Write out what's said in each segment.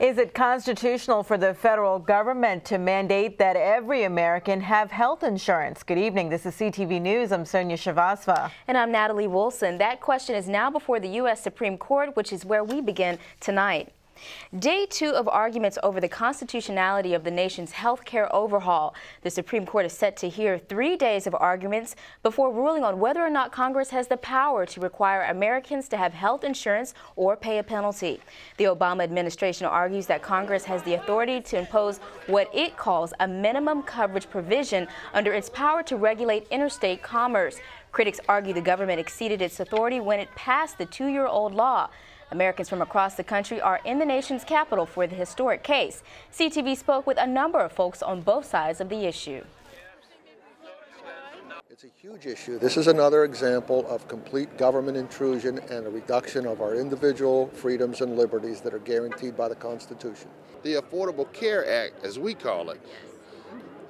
Is it constitutional for the federal government to mandate that every American have health insurance? Good evening. This is CTV News. I'm Sonia Shavasva. And I'm Natalie Wilson. That question is now before the U.S. Supreme Court, which is where we begin tonight. Day 2 of arguments over the constitutionality of the nation's health care overhaul. The Supreme Court is set to hear 3 days of arguments before ruling on whether or not Congress has the power to require Americans to have health insurance or pay a penalty. The Obama administration argues that Congress has the authority to impose what it calls a minimum coverage provision under its power to regulate interstate commerce. Critics argue the government exceeded its authority when it passed the 2-year-old law. Americans from across the country are in the nation's capital for the historic case. CTV spoke with a number of folks on both sides of the issue. It's a huge issue. This is another example of complete government intrusion and a reduction of our individual freedoms and liberties that are guaranteed by the Constitution. The Affordable Care Act, as we call it,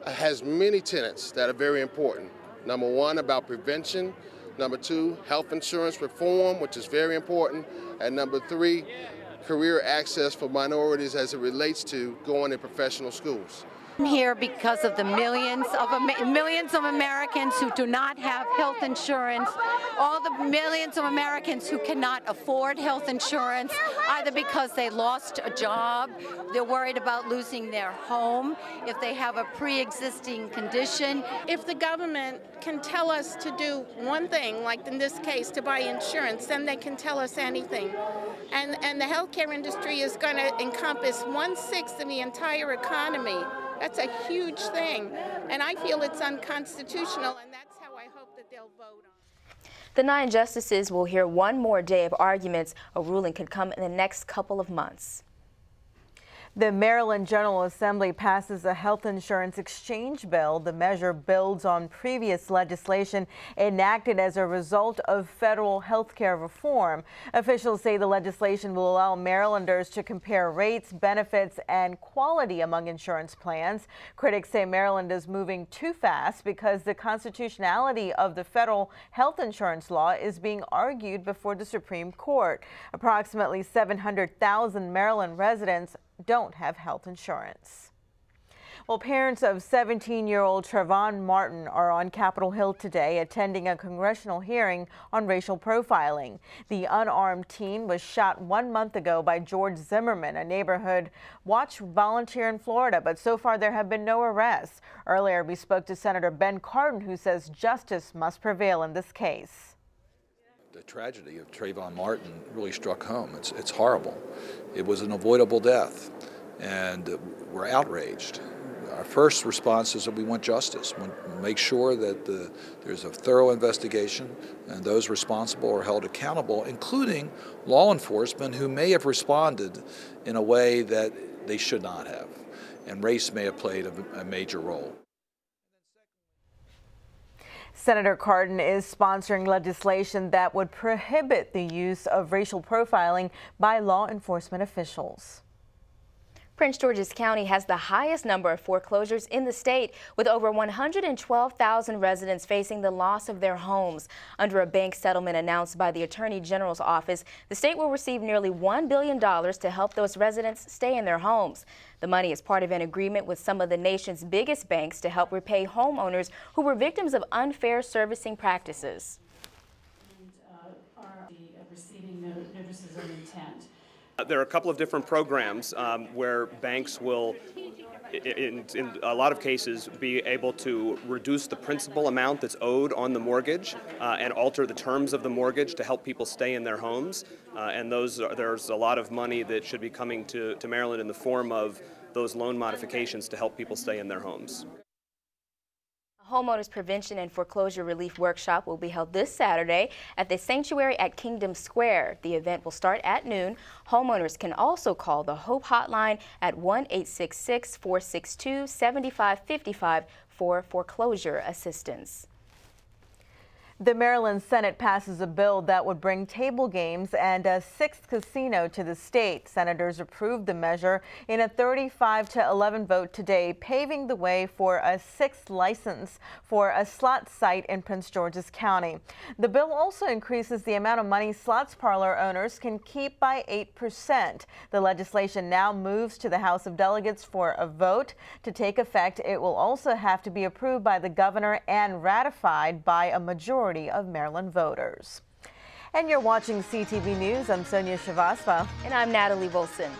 has many tenets that are very important. Number one, about prevention. Number 2, health insurance reform, which is very important. And number 3, career access for minorities as it relates to going to professional schools. I'm here because of the millions of Americans who do not have health insurance, all the millions of Americans who cannot afford health insurance, either because they lost a job, they're worried about losing their home, if they have a pre-existing condition. If the government can tell us to do one thing, like in this case, to buy insurance, then they can tell us anything. And the healthcare industry is going to encompass 1/6 of the entire economy. That's a huge thing, and I feel it's unconstitutional, and that's how I hope that they'll vote on it. The 9 justices will hear one more day of arguments. A ruling could come in the next couple of months. The Maryland General Assembly passes a health insurance exchange bill. The measure builds on previous legislation enacted as a result of federal health care reform. Officials say the legislation will allow Marylanders to compare rates, benefits, and quality among insurance plans. Critics say Maryland is moving too fast because the constitutionality of the federal health insurance law is being argued before the Supreme Court. Approximately 700,000 Maryland residents don't have health insurance. Well, parents of 17-year-old Trayvon Martin are on Capitol Hill today attending a congressional hearing on racial profiling. The unarmed teen was shot 1 month ago by George Zimmerman, a neighborhood watch volunteer in Florida, but so far there have been no arrests. Earlier, we spoke to Senator Ben Cardin, who says justice must prevail in this case. The tragedy of Trayvon Martin really struck home. It's horrible. It was an avoidable death, and we're outraged. Our first response is that we want justice. We want to make sure that there's a thorough investigation and those responsible are held accountable, including law enforcement who may have responded in a way that they should not have, and race may have played a major role. Senator Cardin is sponsoring legislation that would prohibit the use of racial profiling by law enforcement officials. Prince George's County has the highest number of foreclosures in the state, with over 112,000 residents facing the loss of their homes. Under a bank settlement announced by the Attorney General's office, the state will receive nearly $1 billion to help those residents stay in their homes. The money is part of an agreement with some of the nation's biggest banks to help repay homeowners who were victims of unfair servicing practices. And are receiving notices of intent. There are a couple of different programs where banks will, in a lot of cases, be able to reduce the principal amount that's owed on the mortgage and alter the terms of the mortgage to help people stay in their homes. And there's a lot of money that should be coming to Maryland in the form of those loan modifications to help people stay in their homes. Homeowners Prevention and Foreclosure Relief Workshop will be held this Saturday at the Sanctuary at Kingdom Square. The event will start at noon. Homeowners can also call the Hope Hotline at 1-866-462-7555 for foreclosure assistance. The Maryland Senate passes a bill that would bring table games and a sixth casino to the state. Senators approved the measure in a 35-11 vote today, paving the way for a sixth license for a slot site in Prince George's County. The bill also increases the amount of money slots parlor owners can keep by 8%. The legislation now moves to the House of Delegates for a vote. To take effect, it will also have to be approved by the governor and ratified by a majority of Maryland voters. And you're watching CTV News. I'm Sonia Shavasva. And I'm Natalie Wilson.